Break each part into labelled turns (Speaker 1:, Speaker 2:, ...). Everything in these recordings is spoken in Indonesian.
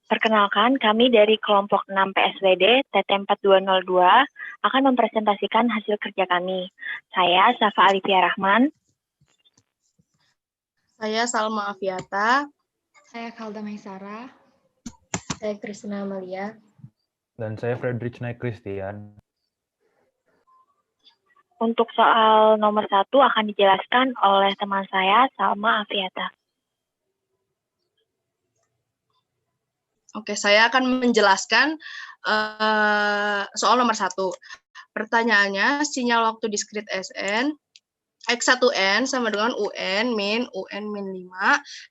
Speaker 1: Perkenalkan, kami dari kelompok 6 PSWD TT4202 akan mempresentasikan hasil kerja kami. Saya Safa Alifia Rahman.
Speaker 2: Saya Salma Afiata.
Speaker 3: Saya Kalda Maisara.
Speaker 4: Saya Kristina Amalia.
Speaker 5: Dan saya Frederick Naik Christian.
Speaker 1: Untuk soal nomor 1 akan dijelaskan oleh teman saya, Salma Afiata.
Speaker 2: Oke, saya akan menjelaskan soal nomor 1. Pertanyaannya, sinyal waktu diskrit Sn, X1N sama dengan UN min 5,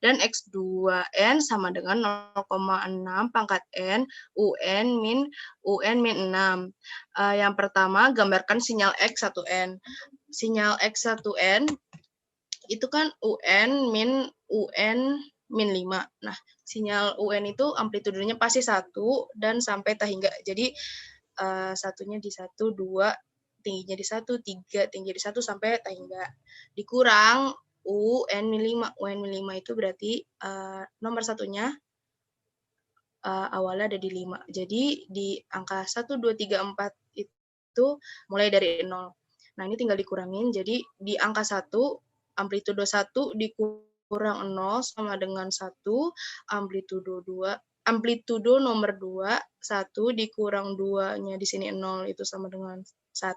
Speaker 2: dan X2N sama dengan 0,6 pangkat N UN min 6. Yang pertama, gambarkan sinyal X1N. Sinyal X1N itu kan UN min 5. Nah, sinyal UN itu amplitudenya pasti 1 dan sampai tahingga. Jadi satunya di 1, 2, tingginya di 1, 3, tinggi di 1 sampai tahingga. Dikurang UN min 5. UN min 5 itu berarti nomor satunya awalnya ada di 5. Jadi di angka 1, 2, 3, 4 itu mulai dari 0. Nah, ini tinggal dikurangin. Jadi di angka 1, amplitudo 1 dikurang 0 sama dengan 1, amplitudo 2, amplitudo nomor 2, 1 dikurang 2-nya di sini 0 itu sama dengan 1,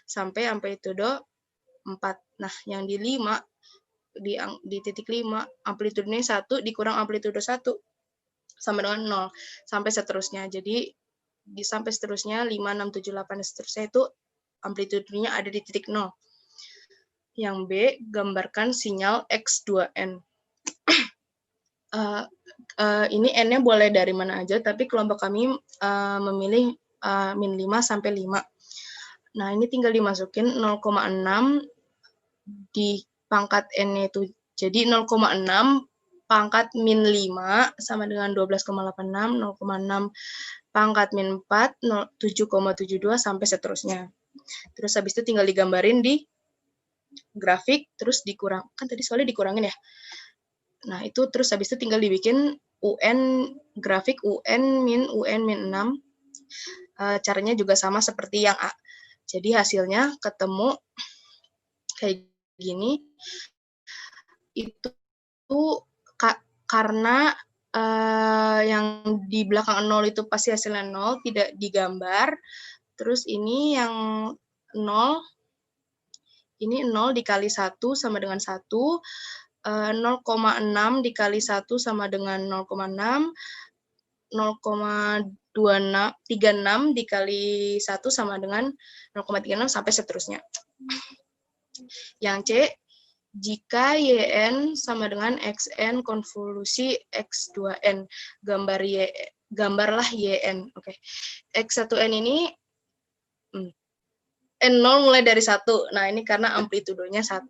Speaker 2: sampai amplitudo 4. Nah, yang di 5, di titik 5, amplitudenya 1 dikurang amplitudo 1 sama dengan 0, sampai seterusnya. Jadi, sampai seterusnya 5, 6, 7, 8, dan seterusnya itu amplitudenya ada di titik 0. Yang B, gambarkan sinyal X2N. Ini N-nya boleh dari mana aja, tapi kelompok kami memilih min 5 sampai 5. Nah, ini tinggal dimasukin 0,6 di pangkat N-nya itu. Jadi 0,6 pangkat min 5 sama dengan 12,86, 0,6 pangkat min 4, 7,72, sampai seterusnya. Terus habis itu tinggal digambarin di grafik, terus dikurang. Kan tadi soalnya dikurangin ya. Nah, itu terus habis itu tinggal dibikin UN, grafik UN min 6. Caranya juga sama seperti yang A. Jadi hasilnya ketemu kayak gini. Itu karena yang di belakang 0 itu pasti hasilnya 0, tidak digambar. Terus ini yang 0, ini 0 dikali 1 sama dengan 1, 0,6 dikali 1 sama dengan 0,6, 0,36 dikali 1 sama dengan 0,36 sampai seterusnya. Yang C, jika YN sama dengan XN konvolusi X2N, gambarlah YN. Oke. X1N ini N0 mulai dari 1. Nah, ini karena amplitudonya 1.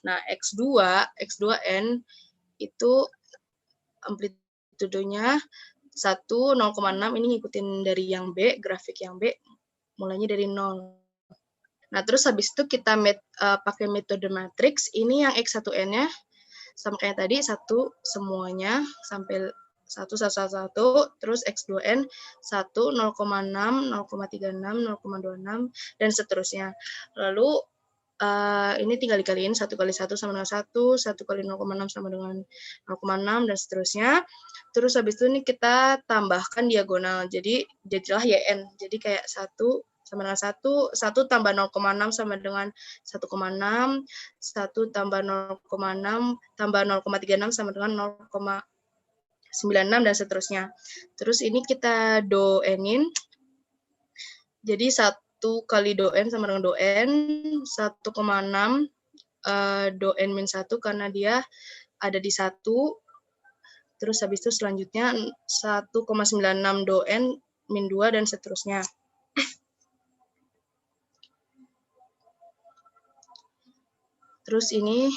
Speaker 2: Nah, X2N itu amplitudonya 1, 0,6. Ini ngikutin dari yang B, grafik yang B, mulainya dari 0. Nah, terus habis itu kita pakai metode matriks. Ini yang X1N-nya sama kayak tadi, 1 semuanya sampai 1, 1, 1, 1, terus X2N 1, 0,6, 0,36, 0,26, dan seterusnya. Lalu ini tinggal dikaliin 1 kali 1 sama dengan 1, 1 kali 0,6 sama dengan 0,6, dan seterusnya. Terus habis itu ini kita tambahkan diagonal, jadi jadilah YN. Jadi kayak 1 sama dengan 1, 1 tambah 0,6 sama dengan 1,6, 1 tambah 0,6 tambah 0,36 sama dengan 0,96, dan seterusnya. Terus ini kita do-n-in, jadi 1 kali do-n sama dengan do-n, 1,6 do-n min 1 karena dia ada di 1, terus habis itu selanjutnya 1,96 do-n min 2, dan seterusnya. Terus ini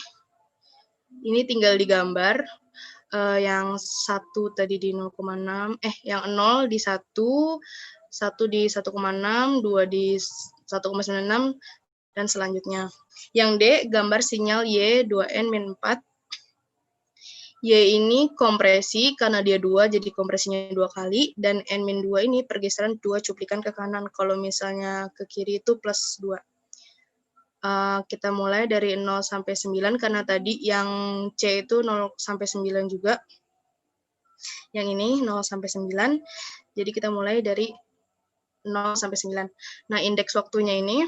Speaker 2: tinggal digambar, yang 1 tadi di 0,6, yang 0 di 1, 1 di 1,6, 2 di 1,96, dan selanjutnya. Yang D, gambar sinyal Y2N min 4. Y ini kompresi, karena dia 2, jadi kompresinya 2 kali, dan N-2 ini pergeseran 2 cuplikan ke kanan. Kalau misalnya ke kiri itu plus 2. Kita mulai dari 0 sampai 9, karena tadi yang C itu 0 sampai 9 juga. Yang ini 0 sampai 9, jadi kita mulai dari 0 sampai 9. Nah, indeks waktunya ini,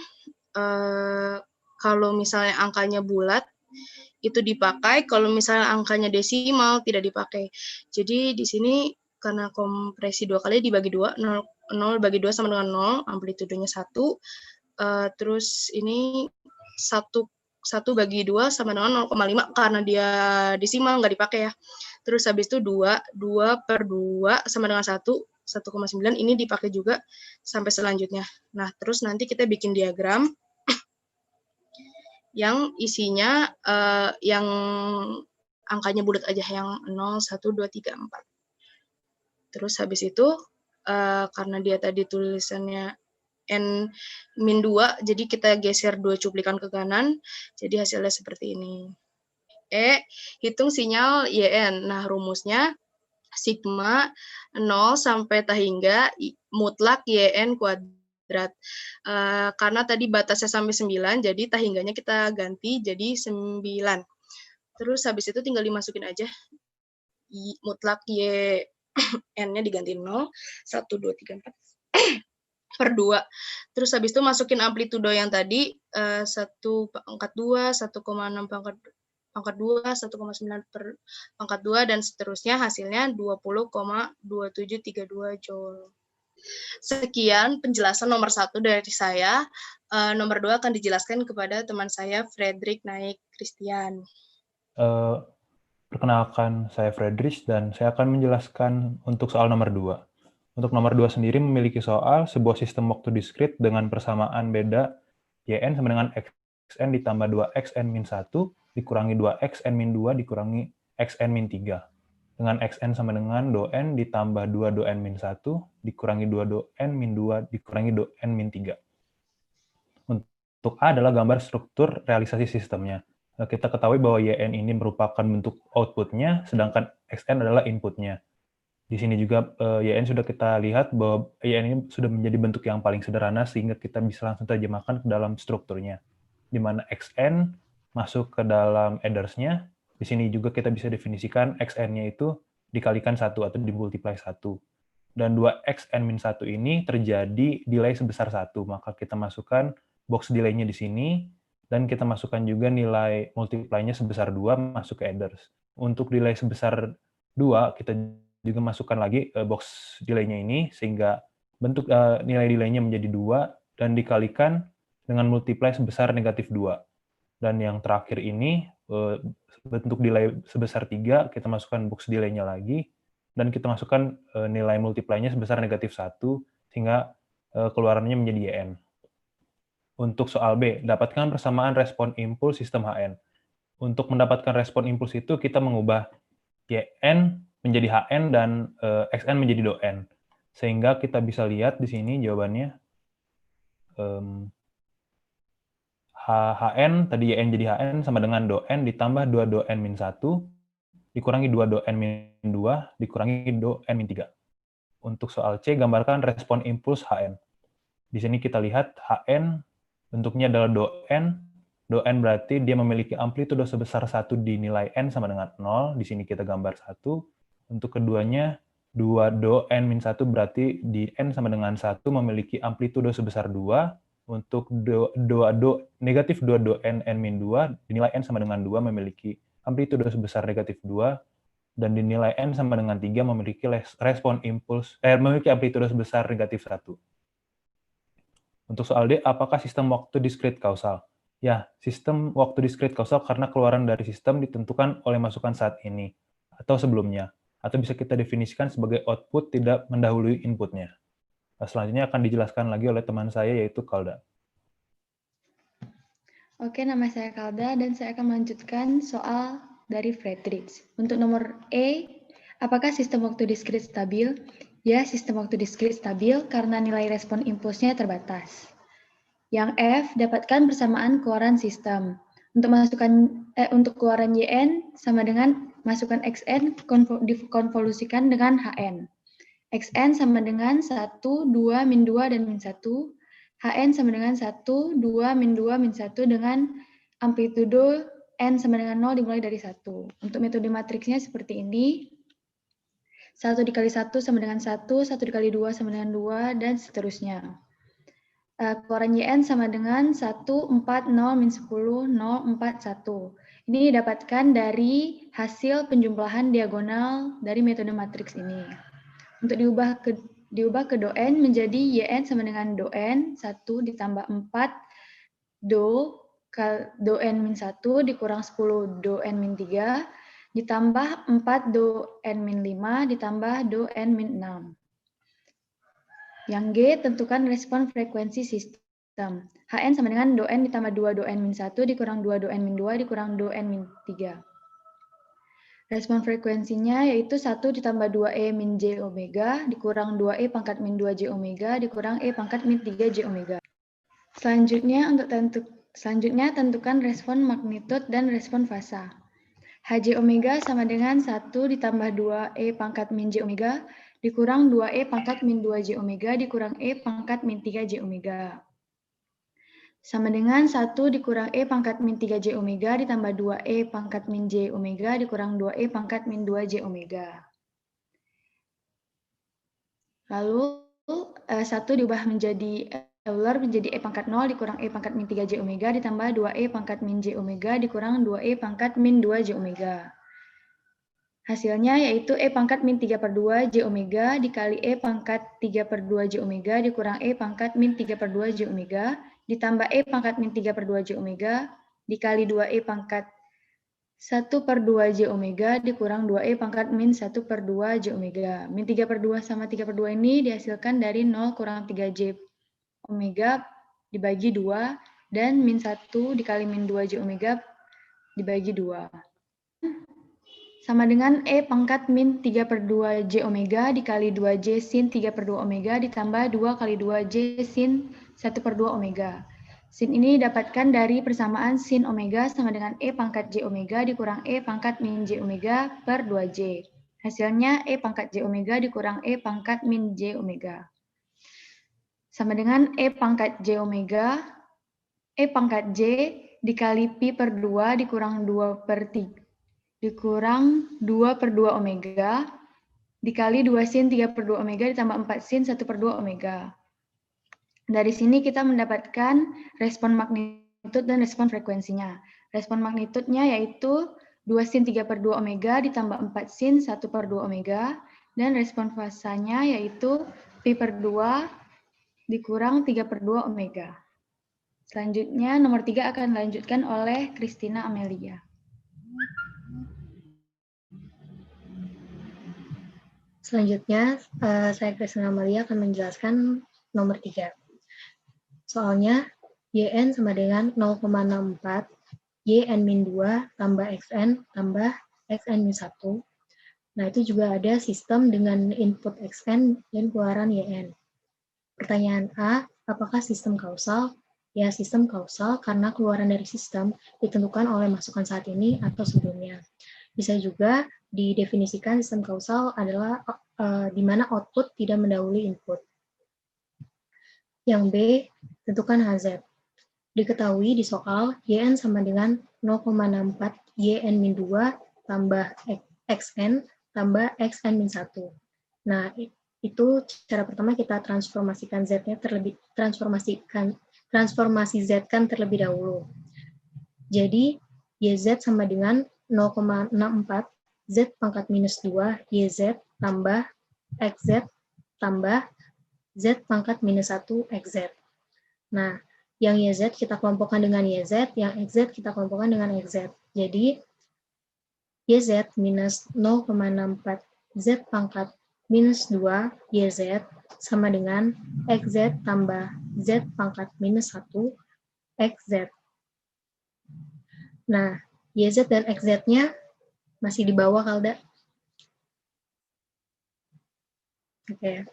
Speaker 2: kalau misalnya angkanya bulat, itu dipakai, kalau misalnya angkanya desimal, tidak dipakai. Jadi di sini karena kompresi 2 kali dibagi 2, 0 bagi 2 sama dengan 0, amplitudenya 1, terus ini 1 bagi 2 sama dengan 0,5, karena dia desimal, nggak dipakai ya. Terus habis itu 2 per 2 sama dengan 1,9, ini dipakai juga sampai selanjutnya. Nah, terus nanti kita bikin diagram yang isinya yang angkanya bulat aja, yang 0, 1, 2, 3, 4. Terus habis itu karena dia tadi tulisannya N-2, jadi kita geser 2 cuplikan ke kanan, jadi hasilnya seperti ini. Hitung sinyal YN. Nah, rumusnya sigma 0 sampai tahingga mutlak YN kuadrat. Karena tadi batasnya sampai 9, jadi tahingganya kita ganti jadi 9. Terus habis itu tinggal dimasukin aja. Mutlak YN-nya diganti 0, 1, 2, 3, 4 per 2. Terus habis itu masukin amplitudo yang tadi, 1 pangkat 2, 1,6 pangkat 2, 1,9 per pangkat 2, dan seterusnya hasilnya 20,2732 Joule. Sekian penjelasan nomor 1 dari saya. Nomor 2 akan dijelaskan kepada teman saya, Fredrik Naik Christian.
Speaker 5: Perkenalkan, saya Friedrich dan saya akan menjelaskan untuk soal nomor 2. Untuk nomor 2 sendiri memiliki soal sebuah sistem waktu diskrit dengan persamaan beda YN sama dengan XN ditambah 2XN-1 dikurangi 2XN-2 dikurangi XN-3. Dengan XN sama dengan DON ditambah 2 DON-1 dikurangi 2 DON-2 dikurangi DON-3. Untuk A adalah gambar struktur realisasi sistemnya. Kita ketahui bahwa YN ini merupakan bentuk output-nya, sedangkan XN adalah input-nya. Di sini juga YN sudah kita lihat bahwa YN ini sudah menjadi bentuk yang paling sederhana sehingga kita bisa langsung terjemahkan ke dalam strukturnya. Di mana XN masuk ke dalam adders-nya, di sini juga kita bisa definisikan XN-nya itu dikalikan 1 atau dimultiply 1. Dan 2XN-1 ini terjadi delay sebesar 1, maka kita masukkan box delay-nya di sini, dan kita masukkan juga nilai multiply-nya sebesar 2 masuk ke adders. Untuk delay sebesar 2, kita juga masukkan lagi box delay-nya ini, sehingga bentuk nilai delay-nya menjadi 2, dan dikalikan dengan multiply sebesar negatif 2. Dan yang terakhir ini, bentuk delay sebesar 3, kita masukkan box delay-nya lagi, dan kita masukkan nilai multiply-nya sebesar negatif 1, sehingga keluarannya menjadi YN. Untuk soal B, dapatkan persamaan respon impuls sistem HN. Untuk mendapatkan respon impuls itu, kita mengubah YN menjadi HN dan XN menjadi DON. Sehingga kita bisa lihat di sini jawabannya. HN, tadi YN jadi HN sama dengan DON ditambah 2 DON-1 dikurangi 2 DON-2 dikurangi DON-3. Untuk soal C, gambarkan respon impuls HN. Di sini kita lihat HN bentuknya adalah DON. DON berarti dia memiliki amplitudo sebesar 1 dinilai N sama dengan 0. Di sini kita gambar 1. Untuk keduanya, 2 DON-1 berarti di N sama dengan 1 memiliki amplitudo sebesar 2. Untuk negatif 2 DON-N-2 dinilai N sama dengan 2 memiliki amplitudo sebesar negatif 2. Dan dinilai N sama dengan 3 memiliki respon impuls, memiliki amplitudo sebesar negatif 1. Untuk soal D, apakah sistem waktu diskrit kausal? Ya, sistem waktu diskrit kausal karena keluaran dari sistem ditentukan oleh masukan saat ini, atau sebelumnya. Atau bisa kita definisikan sebagai output tidak mendahului inputnya. Selanjutnya akan dijelaskan lagi oleh teman saya, yaitu Kalda.
Speaker 3: Oke, nama saya Kalda dan saya akan melanjutkan soal dari Friedrich. Untuk nomor E, apakah sistem waktu diskrit stabil? Ya, sistem waktu diskrit stabil karena nilai respon impulsnya terbatas. Yang F, dapatkan persamaan keluaran sistem. Untuk keluaran YN sama dengan masukkan xn dikonvolusikan dengan hn. Xn sama dengan 1, 2, min 2, dan min 1. Hn sama dengan 1, 2, min 2, min 1 dengan amplitudo n sama dengan 0 dimulai dari 1. Untuk metode matriksnya seperti ini. 1 dikali 1 sama dengan 1, 1 dikali 2 sama dengan 2, dan seterusnya. Keluaran YN sama dengan 1, 4, 0, min 10, 0, 4, 1. Ini didapatkan dari hasil penjumlahan diagonal dari metode matriks ini. Untuk diubah ke do n menjadi YN sama dengan do n, 1 ditambah 4 do n min 1 dikurang 10 do n min 3, ditambah 4 do n min 5, ditambah do n min 6. Yang G, tentukan respon frekuensi sistem. Hn sama dengan do n ditambah 2 do n min 1 dikurang 2 do n min 2 dikurang do n min 3. Respon frekuensinya yaitu 1 ditambah 2e min j omega dikurang 2e pangkat min 2 j omega dikurang e pangkat min 3 j omega. Selanjutnya tentukan respon magnitud dan respon fasa. Hj omega sama dengan 1 ditambah 2e pangkat min j omega dikurang 2e pangkat min 2j omega dikurang e pangkat min 3j omega. Sama dengan 1 dikurang e pangkat min 3j omega ditambah 2e pangkat min j omega dikurang 2e pangkat min 2j omega. Lalu 1 diubah menjadi Euler menjadi e pangkat 0 dikurang e pangkat min 3j omega ditambah 2e pangkat min j omega dikurang 2e pangkat min 2j omega. Hasilnya yaitu e pangkat min 3 per 2 j omega dikali e pangkat 3 per 2 j omega dikurang e pangkat min 3 per 2 j omega ditambah e pangkat min 3 per 2 j omega dikali 2e pangkat 1 per 2 j omega dikurang 2e pangkat min 1 per 2 j omega. Min 3 per 2 sama 3 per 2 ini dihasilkan dari 0 kurang 3 j omega dibagi 2 dan min 1 dikali min 2 j omega dibagi 2. Sama dengan E pangkat min 3 per 2 J omega dikali 2J sin 3 per 2 omega ditambah 2 kali 2J sin 1 per 2 omega. Sin ini didapatkan dari persamaan sin omega sama dengan E pangkat J omega dikurang E pangkat min J omega per 2J. Hasilnya E pangkat J omega dikurang E pangkat min J omega. Sama dengan E pangkat J omega, E pangkat J dikali pi per 2 dikurang 2 per 3. Dikurang 2 per 2 omega, dikali 2 sin 3 per 2 omega, ditambah 4 sin 1 per 2 omega. Dari sini kita mendapatkan respon magnitud dan respon frekuensinya. Respon magnitudnya yaitu 2 sin 3 per 2 omega, ditambah 4 sin 1 per 2 omega, dan respon fasanya yaitu pi per 2 dikurang 3 per 2 omega. Selanjutnya, nomor 3 akan dilanjutkan oleh Christina Amelia.
Speaker 4: Selanjutnya, saya Christina Amalia akan menjelaskan nomor 3. Soalnya, YN sama dengan 0,64 YN-2 tambah XN tambah XN-1. Nah, itu juga ada sistem dengan input XN dan keluaran YN. Pertanyaan A, apakah sistem kausal? Ya, sistem kausal karena keluaran dari sistem ditentukan oleh masukan saat ini atau sebelumnya. Bisa juga didefinisikan sistem kausal adalah di mana output tidak mendahului input. Yang B, tentukan HZ. Diketahui di soal YN sama dengan 0,64 YN-2 tambah XN tambah XN-1. Nah, itu cara pertama kita transformasikan Z-nya transformasi Z kan terlebih dahulu. Jadi, YZ sama dengan 0,64 Z pangkat minus 2 YZ tambah XZ tambah Z pangkat minus 1 XZ. Nah, yang YZ kita kelompokkan dengan YZ, yang XZ kita kelompokkan dengan XZ. Jadi, YZ minus 0,64 Z pangkat minus 2 YZ sama dengan XZ tambah Z pangkat minus 1 XZ. Nah, YZ dan XZ-nya masih di bawah, Kalda. Oke.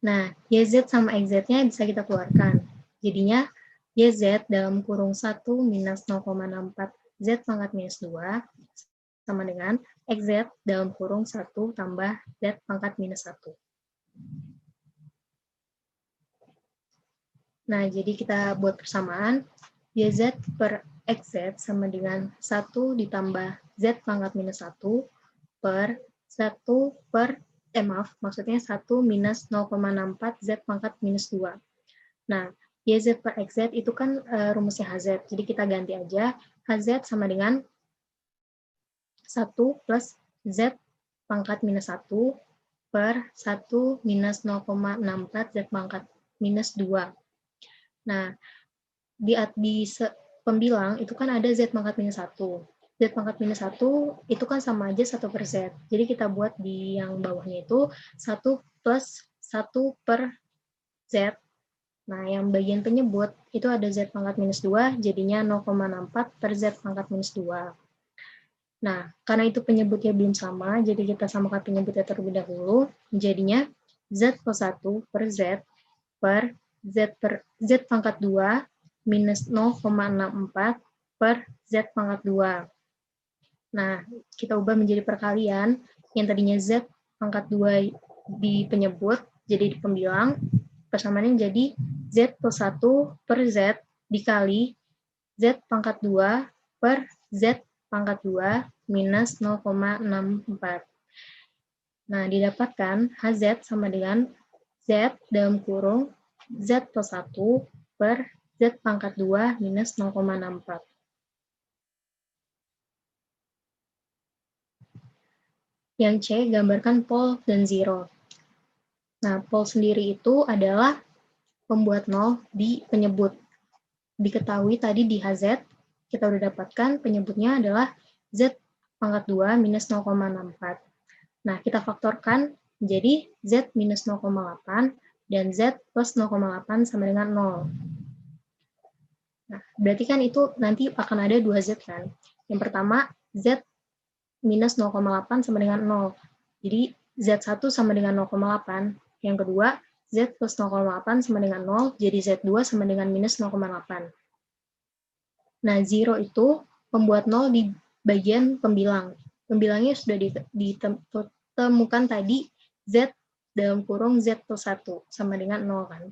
Speaker 4: Nah, YZ sama XZ-nya bisa kita keluarkan. Jadinya, YZ dalam kurung 1 minus 0,64 Z pangkat minus 2 sama dengan XZ dalam kurung 1 tambah Z pangkat minus 1. Nah, jadi kita buat persamaan, YZ per XZ sama dengan 1 ditambah Z pangkat minus 1 per 1 per, maksudnya 1 minus 0,64 Z pangkat minus 2. Nah, YZ per XZ itu kan rumusnya HZ, jadi kita ganti aja, HZ sama dengan 1 plus Z pangkat minus 1 per 1 minus 0,64 Z pangkat minus 2. Nah, di pembilang itu kan ada Z pangkat minus 1. Z pangkat minus 1 itu kan sama aja 1 per Z. Jadi kita buat di yang bawahnya itu 1 plus 1 per Z. Nah, yang bagian penyebut itu ada Z pangkat minus 2, jadinya 0,64 per Z pangkat minus 2. Nah, karena itu penyebutnya belum sama, jadi kita samakan penyebutnya terlebih dahulu. Jadinya Z plus 1 per Z pangkat 2 minus 0,64 per Z pangkat 2. Nah, kita ubah menjadi perkalian. Yang tadinya Z pangkat 2 di penyebut, jadi di pembilang. Persamaannya jadi Z plus 1 per Z dikali Z pangkat 2 per Z pangkat 2 minus 0,64. Nah, didapatkan HZ sama dengan Z dalam kurung Z plus 1 per Z pangkat 2 minus 0,64. Yang C, gambarkan pol dan zero. Nah, pol sendiri itu adalah pembuat 0 di penyebut. Diketahui tadi di HZ, kita udah dapatkan penyebutnya adalah Z pangkat 2 minus 0,64. Nah, kita faktorkan menjadi Z minus 0,8 dan Z plus 0,8 sama dengan 0. Nah, berarti kan itu nanti akan ada 2Z kan. Yang pertama, Z minus 0,8 sama dengan 0. Jadi, Z1 sama dengan 0,8. Yang kedua, Z plus 0,8 sama dengan 0, jadi Z2 sama dengan minus 0,8. Nah, zero itu pembuat 0 di bagian pembilang. Pembilangnya sudah ditemukan tadi, Z dalam kurung Z plus 1 sama dengan 0 kan.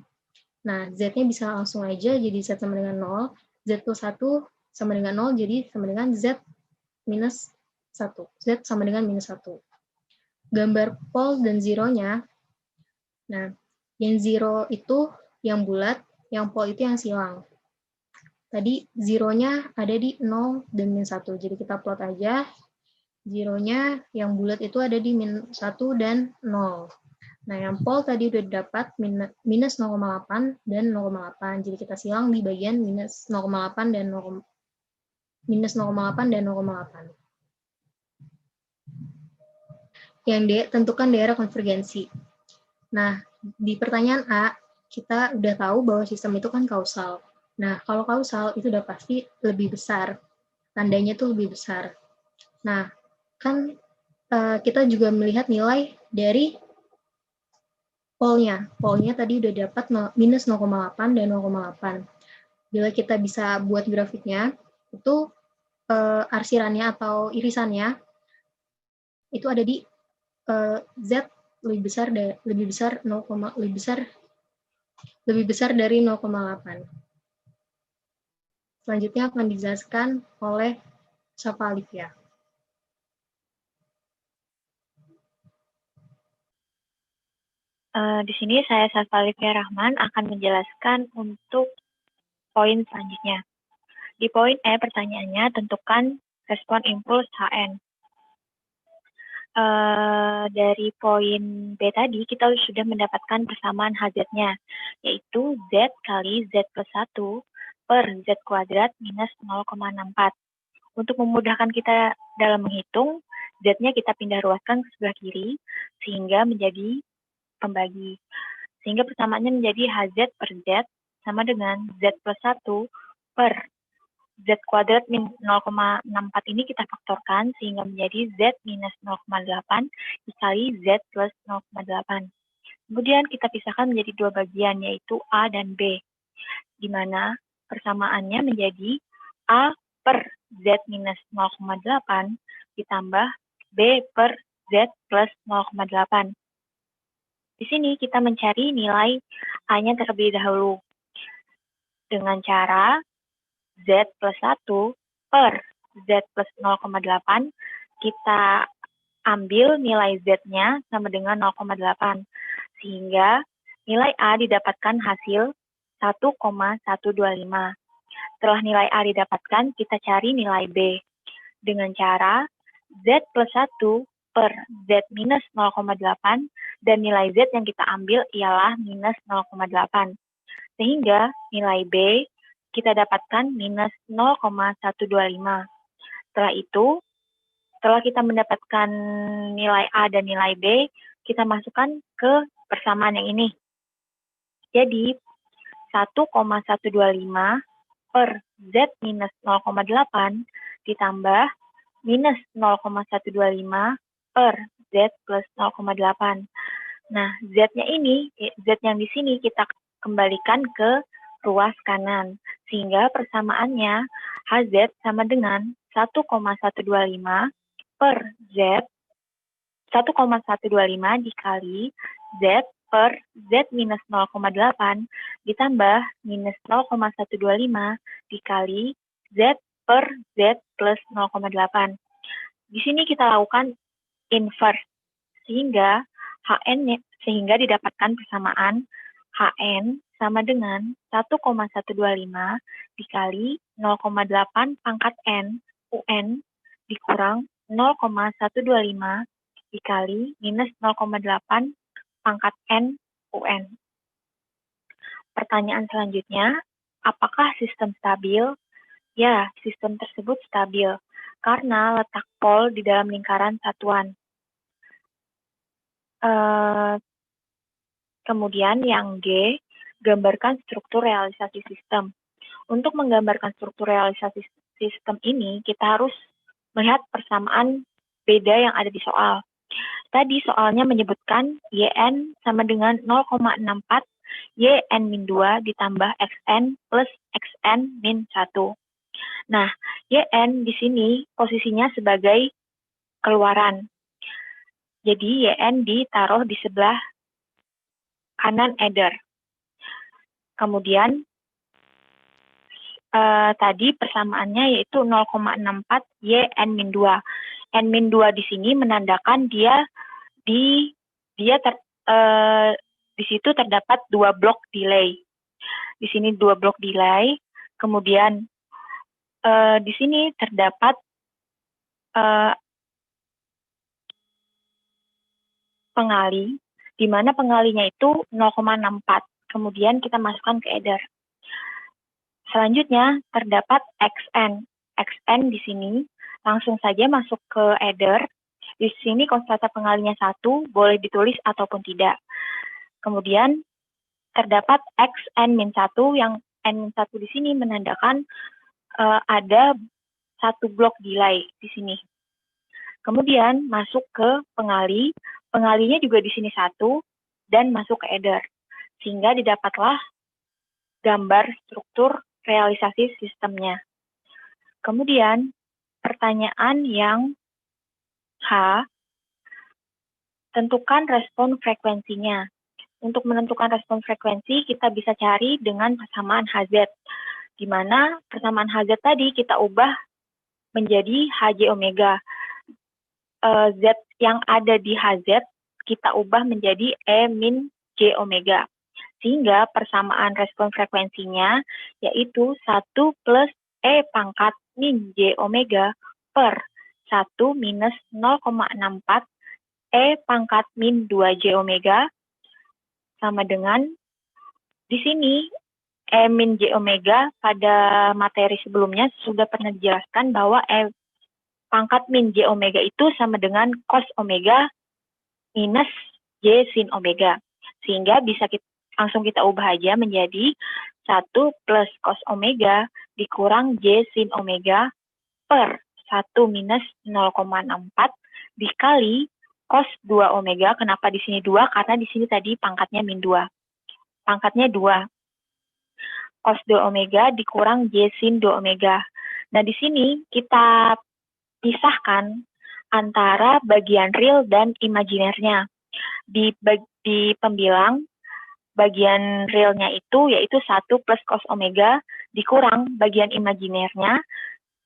Speaker 4: Nah, Z-nya bisa langsung aja jadi Z sama dengan 0, Z plus 1 sama dengan 0, jadi sama dengan Z minus 1. Z sama dengan minus 1. Gambar pol dan zero-nya, nah, yang zero itu yang bulat, yang pol itu yang silang. Tadi zero-nya ada di 0 dan minus 1, jadi kita plot aja. Zero-nya yang bulat itu ada di minus 1 dan 0. Nah, yang pol tadi udah dapat minus 0,8 dan 0,8. Jadi kita silang di bagian minus 0,8 dan 0,8. Yang D, tentukan daerah konvergensi. Nah, di pertanyaan A, kita udah tahu bahwa sistem itu kan kausal. Nah, kalau kausal itu udah pasti lebih besar. Tandanya tuh lebih besar. Nah, kan kita juga melihat nilai dari polnya. Polnya tadi udah dapat minus 0,8 dan 0,8. Bila kita bisa buat grafiknya, itu arsirannya atau irisannya itu ada di Z lebih besar dari 0,8. Selanjutnya akan dijelaskan oleh Safa Alifia.
Speaker 1: Di sini saya Safa Alifia Rahman akan menjelaskan untuk poin selanjutnya. Di poin E pertanyaannya tentukan respon impuls HN. Dari poin B tadi kita sudah mendapatkan persamaan HZ-nya, yaitu Z kali Z plus 1 per Z kuadrat minus 0,64. Untuk memudahkan kita dalam menghitung, Z-nya kita pindah ruaskan ke sebelah kiri, sehingga menjadi pembagi. Sehingga persamaannya menjadi HZ per Z sama dengan Z plus 1 per Z kuadrat min 0,64 ini kita faktorkan sehingga menjadi Z minus 0,8 dikali Z plus 0,8. Kemudian kita pisahkan menjadi dua bagian, yaitu A dan B, di mana persamaannya menjadi A per Z minus 0,8 ditambah B per Z plus 0,8. Di sini kita mencari nilai A-nya terlebih dahulu. Dengan cara Z plus 1 per Z plus 0,8, kita ambil nilai Z-nya sama dengan 0,8. Sehingga nilai A didapatkan hasil 1,125. Setelah nilai A didapatkan, kita cari nilai B. Dengan cara Z plus 1 per Z minus 0,8, dan nilai Z yang kita ambil ialah minus 0,8. Sehingga nilai B kita dapatkan minus 0,125. Setelah itu, setelah kita mendapatkan nilai A dan nilai B, kita masukkan ke persamaan yang ini. Jadi, 1,125 per Z minus 0,8 ditambah minus 0,125 per Z plus 0,8. Nah, Z-nya ini, Z yang di sini kita kembalikan ke ruas kanan. Sehingga persamaannya HZ sama dengan 1,125 per Z, 1,125 dikali Z per Z minus 0,8 ditambah minus 0,125 dikali Z per Z plus 0,8. Di sini kita lakukan inverse, sehingga sehingga didapatkan persamaan HN sama dengan 1,125 dikali 0,8 pangkat N UN dikurang 0,125 dikali minus 0,8 pangkat N UN. Pertanyaan selanjutnya, apakah sistem stabil? Ya, sistem tersebut stabil karena letak pol di dalam lingkaran satuan. Kemudian yang G, gambarkan struktur realisasi sistem. Untuk menggambarkan struktur realisasi sistem ini, kita harus melihat persamaan beda yang ada di soal. Tadi soalnya menyebutkan YN sama dengan 0,64 YN-2 ditambah XN plus XN-1. Nah, YN di sini posisinya sebagai keluaran. Jadi YN ditaruh di sebelah kanan header. Kemudian tadi persamaannya yaitu 0,64 YN-2. N-2 di sini menandakan di situ terdapat 2 blok delay. Di sini 2 blok delay. Kemudian di sini terdapat pengali, di mana pengalinya itu 0,64. Kemudian kita masukkan ke header. Selanjutnya terdapat XN. XN di sini langsung saja masuk ke header. Di sini konstanta pengalinya 1, boleh ditulis ataupun tidak. Kemudian terdapat XN-1 yang N-1 di sini menandakan ada 1 blok delay di sini. Kemudian masuk ke pengali, pengalinya juga di sini 1 dan masuk ke header. Sehingga didapatlah gambar struktur realisasi sistemnya. Kemudian pertanyaan yang H, tentukan respon frekuensinya. Untuk menentukan respon frekuensi, kita bisa cari dengan persamaan HZ, di mana persamaan HZ tadi kita ubah menjadi HJ omega. Z yang ada di HZ, kita ubah menjadi E min J omega. Sehingga persamaan respon frekuensinya yaitu 1 plus E pangkat min J omega per 1 minus 0,64 E pangkat min 2J omega sama dengan, di sini E min J omega pada materi sebelumnya sudah pernah dijelaskan bahwa E pangkat min J omega itu sama dengan cos omega minus J sin omega. Sehingga bisa langsung kita ubah aja menjadi 1 plus cos omega dikurang J sin omega per 1 minus 0,64 dikali cos 2 omega. Kenapa di sini 2? Karena di sini tadi pangkatnya min 2. Pangkatnya 2. Cos 2 omega dikurang J sin 2 omega. Nah, di sini kita pisahkan antara bagian real dan imajinernya. Di pembilang, bagian realnya itu yaitu 1 plus cos omega dikurang bagian imajinernya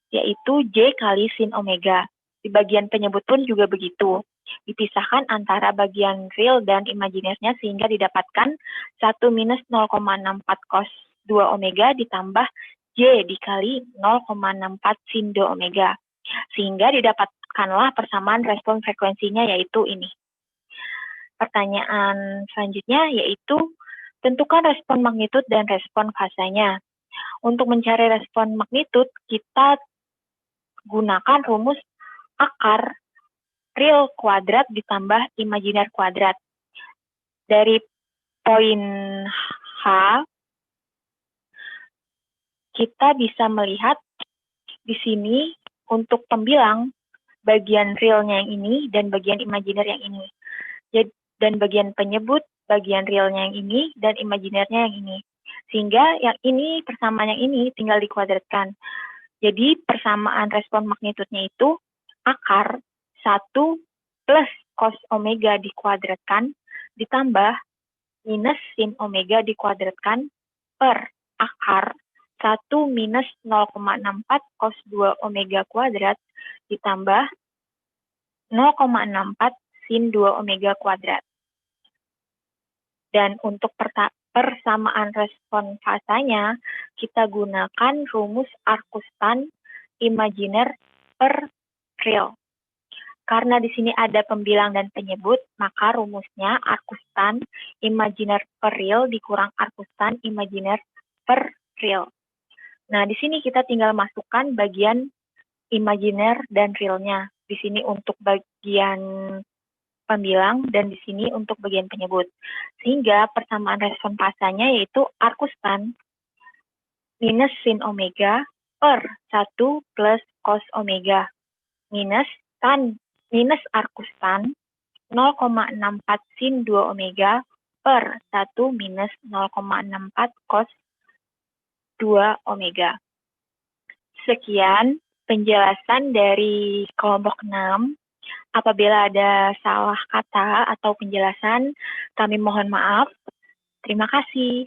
Speaker 1: yaitu J kali sin omega. Di bagian penyebut pun juga begitu. Dipisahkan antara bagian real dan imajinernya sehingga didapatkan 1 minus 0,64 cos 2 omega ditambah J dikali 0,64 sin 2 omega. Sehingga didapatkanlah persamaan respon frekuensinya yaitu ini. Pertanyaan selanjutnya yaitu tentukan respon magnitud dan respon fasanya. Untuk mencari respon magnitud, kita gunakan rumus akar real kuadrat ditambah imajiner kuadrat. Dari poin H, kita bisa melihat di sini untuk pembilang bagian realnya yang ini dan bagian imajiner yang ini. Dan bagian penyebut bagian realnya yang ini dan imajinernya yang ini. Sehingga yang ini persamaan yang ini tinggal dikuadratkan. Jadi persamaan respon magnitudnya itu akar 1 plus cos omega dikuadratkan ditambah minus sin omega dikuadratkan per akar 1 minus 0,64 cos 2 omega kuadrat ditambah 0,64 sin 2 omega kuadrat. Dan untuk persamaan respon fasanya, kita gunakan rumus Arcus-Tan imajiner per real. Karena di sini ada pembilang dan penyebut, maka rumusnya Arcus-Tan imajiner per real dikurang Arcus-Tan imajiner per real. Nah, di sini kita tinggal masukkan bagian imajiner dan realnya. Di sini untuk bagian pembilang dan di sini untuk bagian penyebut. Sehingga persamaan respon fasanya yaitu Arcus-Tan minus sin omega per 1 plus cos omega minus Arcus-Tan 0,64 sin 2 omega per 1 minus 0,64 cos 2 omega. Sekian penjelasan dari kelompok 6. Apabila ada salah kata atau penjelasan, kami mohon maaf. Terima kasih.